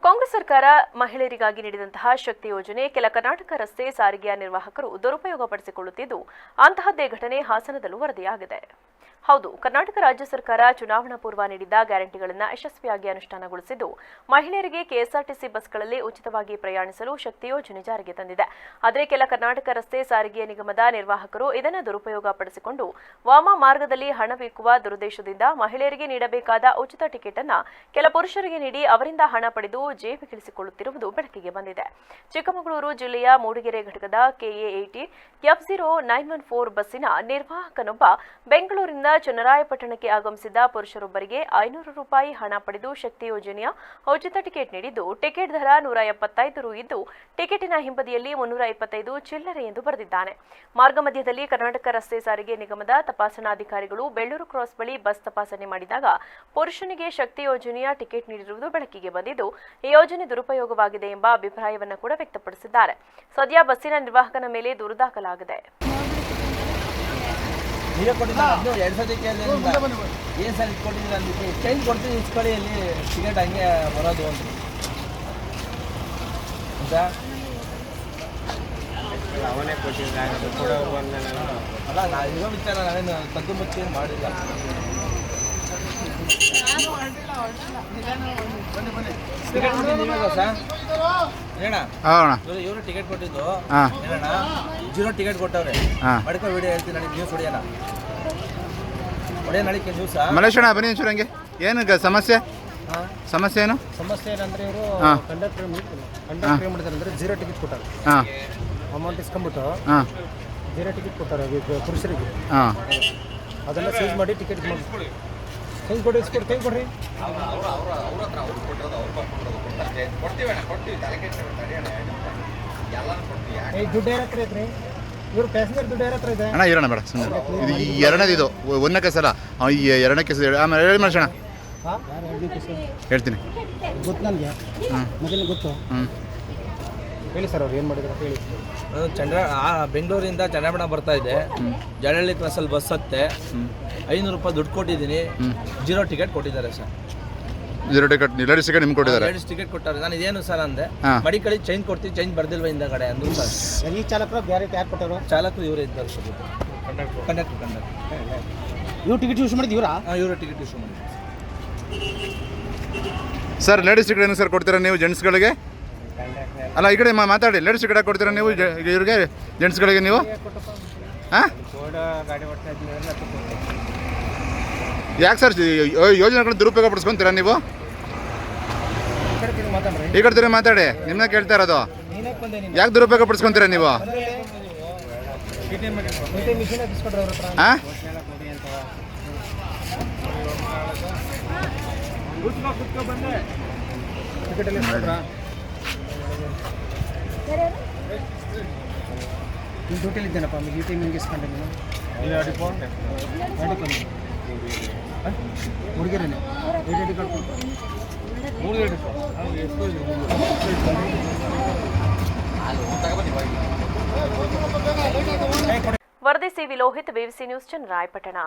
ಕಾಂಗ್ರೆಸ್ ಸರ್ಕಾರ ಮಹಿಳೆಯರಿಗಾಗಿ ನೀಡಿದಂತಹ ಶಕ್ತಿ ಯೋಜನೆ ಕೆಲ ಕರ್ನಾಟಕ ರಸ್ತೆ ಸಾರಿಗೆಯ ನಿರ್ವಾಹಕರು ದುರುಪಯೋಗಪಡಿಸಿಕೊಳ್ಳುತ್ತಿದ್ದು ಅಂತಹದ್ದೇ ಘಟನೆ ಹಾಸನದಲ್ಲೂ ವರದಿಯಾಗಿದೆ. ಹೌದು, ಕರ್ನಾಟಕ ರಾಜ್ಯ ಸರ್ಕಾರ ಚುನಾವಣಾ ಪೂರ್ವ ನೀಡಿದ್ದ ಗ್ಯಾರಂಟಿಗಳನ್ನು ಯಶಸ್ವಿಯಾಗಿ ಅನುಷ್ಠಾನಗೊಳಿಸಿದ್ದು ಮಹಿಳೆಯರಿಗೆ ಕೆಎಸ್ಆರ್ಟಿಸಿ ಬಸ್ಗಳಲ್ಲಿ ಉಚಿತವಾಗಿ ಪ್ರಯಾಣಿಸಲು ಶಕ್ತಿ ಯೋಜನೆ ಜಾರಿಗೆ ತಂದಿದೆ. ಆದರೆ ಕೆಲ ಕರ್ನಾಟಕ ರಸ್ತೆ ಸಾರಿಗೆ ನಿಗಮದ ನಿರ್ವಾಹಕರು ಇದನ್ನು ದುರುಪಯೋಗ ಪಡಿಸಿಕೊಂಡು ವಾಮ ಮಾರ್ಗದಲ್ಲಿ ಹಣವೀಕುವ ದುರುದ್ದೇಶದಿಂದ ಮಹಿಳೆಯರಿಗೆ ನೀಡಬೇಕಾದ ಉಚಿತ ಟಿಕೆಟ್ ಅನ್ನು ಕೆಲ ಪುರುಷರಿಗೆ ನೀಡಿ ಅವರಿಂದ ಹಣ ಪಡೆದು ಜೇಬಿಗಿಳಿಸಿಕೊಳ್ಳುತ್ತಿರುವುದು ಬೆಳಕಿಗೆ ಬಂದಿದೆ. ಚಿಕ್ಕಮಗಳೂರು ಜಿಲ್ಲೆಯ ಮೂಡಿಗೆರೆ ಘಟಕದ KA80 F0914 ಬಸ್ಸಿನ ನಿರ್ವಾಹಕನೊಬ್ಬ ಬೆಂಗಳೂರಿನಿಂದ ಚನ್ನರಾಯಪಟ್ಟಣಕ್ಕೆ ಆಗಮಿಸಿದ್ದ ಪುರುಷರೊಬ್ಬರಿಗೆ 500 ರೂಪಾಯಿ ಹಣ ಪಡೆದು ಶಕ್ತಿ ಯೋಜನೆಯ ಉಚಿತ ಟಿಕೆಟ್ ನೀಡಿದ್ದು ಟಿಕೆಟ್ ದರ 175 ರು ಇದ್ದು ಟಿಕೆಟಿನ ಹಿಂಬದಿಯಲ್ಲಿ 325 ಚಿಲ್ಲರೆ ಎಂದು ಬರೆದಿದ್ದಾನೆ. ಮಾರ್ಗ ಮಧ್ಯದಲ್ಲಿ ಕರ್ನಾಟಕ ರಸ್ತೆ ಸಾರಿಗೆ ನಿಗಮದ ತಪಾಸಣಾಧಿಕಾರಿಗಳು ಬೆಳ್ಳೂರು ಕ್ರಾಸ್ ಬಳಿ ಬಸ್ ತಪಾಸಣೆ ಮಾಡಿದಾಗ ಪುರುಷನಿಗೆ ಶಕ್ತಿ ಯೋಜನೆಯ ಟಿಕೆಟ್ ನೀಡಿರುವುದು ಬೆಳಕಿಗೆ ಬಂದಿದ್ದು ಈ ಯೋಜನೆ ದುರುಪಯೋಗವಾಗಿದೆ ಎಂಬ ಅಭಿಪ್ರಾಯವನ್ನು ಕೂಡ ವ್ಯಕ್ತಪಡಿಸಿದ್ದಾರೆ. ಸದ್ಯ ಬಸ್ಸಿನ ನಿರ್ವಾಹಕನ ಮೇಲೆ ದೂರು ದಾಖಲಾಗಿದೆ. ನೀವೇ ಕೊಟ್ಟಿದ್ದೀರ 2 ಸತಿ ಕೇಳಿದ್ರೆ ಏನು ಸರ್ ಇಟ್ಕೊಂಡಿದ್ದೀರ ಅಂದಿಟ್ಟು ಚೇಂಜ್ ಕೊಡ್ತೀನಿ ಇಸ್ಕೊಳ್ಳಿ ಅಲ್ಲಿ ಟಿಕೆಟ್ ಹಂಗೆ ಬರೋದು ಅಂತ ಅವನೇ ಕೊಟ್ಟಿದ್ದು ಕೂಡ ಅಲ್ಲ ನಾವು ಇರೋ ವಿಚಾರ ನಾವೇನು ಕದ್ದು ಮುಚ್ಚಿ ಮಾಡಿಲ್ಲ. ಇವರು ಟಿಕೆಟ್ ಕೊಟ್ಟಿದ್ದು ಏನಣ್ಣ 0 ಟಿಕೆಟ್ ಕೊಟ್ಟವ್ರೆ ಮಾಡ್ಕೊ ವಿಡಿಯೋ ಹೇಳ್ತೀನಿ ನನಗೆ ನ್ಯೂಸ್ ಹೊಡೆಯೋಣ ನಳಿಕೆ ನ್ಯೂಸ್ ಮಲೇಶಣ್ಣ ಬನ್ನಿ ಒಂಚೂರು ಹಂಗೆ ಏನು ಸಮಸ್ಯೆ ಏನು ಏನಂದ್ರೆ ಇವರು ಕಂಡಕ್ಟರ್ ಮಾಡಿದಾರೆ ಅಂದ್ರೆ 0 ಟಿಕೆಟ್ ಕೊಟ್ಟಾರೆ. ಅಮೌಂಟ್ ಇಸ್ಕೊಂಡ್ಬಿಟ್ಟು 0 ಟಿಕೆಟ್ ಕೊಟ್ಟಾರೆ ಪುರುಷರಿಗೆ. ಅದನ್ನ ಸೀಸ್ ಮಾಡಿ ಟಿಕೆಟ್ ಹೆಂಗೆ ಕೊಡಿ ಇಸ್ಕೊಡಿ ಹೆಂಗೆ ಕೊಡ್ರಿ ದುಡ್ಡು ಯಾರ ಹತ್ರ ಐತ್ರಿ ಇವ್ರು ಪ್ಯಾಸೆಂಜರ್ ದುಡ್ಡು ಯಾರ ಹತ್ರ ಇದೆ ಅಣ್ಣ ಇರೋಣ ಬೇಡ ಸುಮ್ಮನೆ ಇದು ಎರಡನೇದು ಇದು ಒಂದನೇ ಸಲ ಈ ಎರಡನೇ ಕೇಸ್ ಆಮೇಲೆ ಹೇಳಿ ಮನುಷ್ಯಣ್ಣ ಹೇಳ್ತೀನಿ ಗೊತ್ತು ನನಗೆ ಮೊದಲು ಗೊತ್ತು ಹೇಳಿ ಸರ್ ಅವ್ರು ಏನು ಮಾಡಿದ್ರು ಹೇಳಿ. ಬೆಂಗಳೂರಿಂದ ಚನ್ನಪಟ್ಟಣ ಬರ್ತಾ ಇದೆ, ಜಲಹಳ್ಳಿ ಕ್ರಾಸಲ್ಲಿ ಬಸ್ ಹತ್ತೆ 500 ರೂಪಾಯಿ ದುಡ್ಡು ಕೊಟ್ಟಿದ್ದೀನಿ, 0 ಟಿಕೆಟ್ ಕೊಟ್ಟಿದ್ದಾರೆ ಸರ್. 0 ಟಿಕೆಟ್ ಲೇಡೀಸ್ ಟಿಕೆಟ್ ನಿಮ್ಗೆ ಕೊಟ್ಟಿದ್ದಾರೆ? ಲೇಡೀಸ್ ಟಿಕೆಟ್ ಕೊಟ್ಟಾರೆ. ನಾನು ಇದೇನು ಸರ್ ಅಂದೆ, ಮಡಿಕಳಿ ಚೇಂಜ್ ಕೊಡ್ತೀನಿ, ಚೇಂಜ್ ಬರ್ದಿಲ್ವ ಹಿಂದಗಡೆ ಅಂದ್ರು ಸರ್. ಈ ಚಾಲಕರು ಬೇರೆ ಯಾರು ಕೊಟ್ಟರು? ಚಾಲಕರು ಇವರೇ ಇದ್ದಾರೆ ಸರ್. ಕಂಡಕ್ಟರ್ ಇವ್ರು ಟಿಕೆಟ್ ಯೂಸ್ ಮಾಡಿದ್ದು ಇವರಾ? ಇವರು ಟಿಕೆಟ್ ಯೂಸ್ ಮಾಡಿ ಸರ್. ಲೇಡೀಸ್ ಟಿಕೆಟ್ ಏನು ಸರ್ ಕೊಡ್ತೀರಾ ನೀವು ಜೆಂಟ್ಸ್ಗಳಿಗೆ? ಅಲ್ಲ ಈ ಕಡೆ ಮಾತಾಡಿ. ಲೇಡೀಸ್ ಟಿಕೆಟ್ ಕೊಡ್ತೀರಾ ನೀವು ಇವ್ರಿಗೆ ಜೆಂಟ್ಸ್ಗಳಿಗೆ ನೀವು? ಹಾಂ ಯಾಕೆ ಸರ್ ಯೋಜನೆಗಳನ್ನ ದುರುಪಯೋಗ ಪಡಿಸ್ಕೊಂತೀರಾ ನೀವು? ಈ ಕಡೆ ಮಾತಾಡಿ, ನಿಮ್ಮನ್ನ ಕೇಳ್ತಾ ಇರೋದು. ಯಾಕೆ ದುರುಪಯೋಗ ಪಡಿಸ್ಕೊಂತೀರಾ ನೀವು? ಹಾಂ ನಿಮ್ಮ ಡ್ಯೂಟಿಲಿ ಇದ್ದೇನಪ್ಪ, ಈ ಟೈಮ್ ಹಿಂಗೆ ಇಸ್ಕೊಂಡೆ ನೀನು ಹುಡುಗಿರೇನೆ ವರದಿ ಸಿ. ವಿಲೋಹಿತ್, BBC news, Channarayapatna.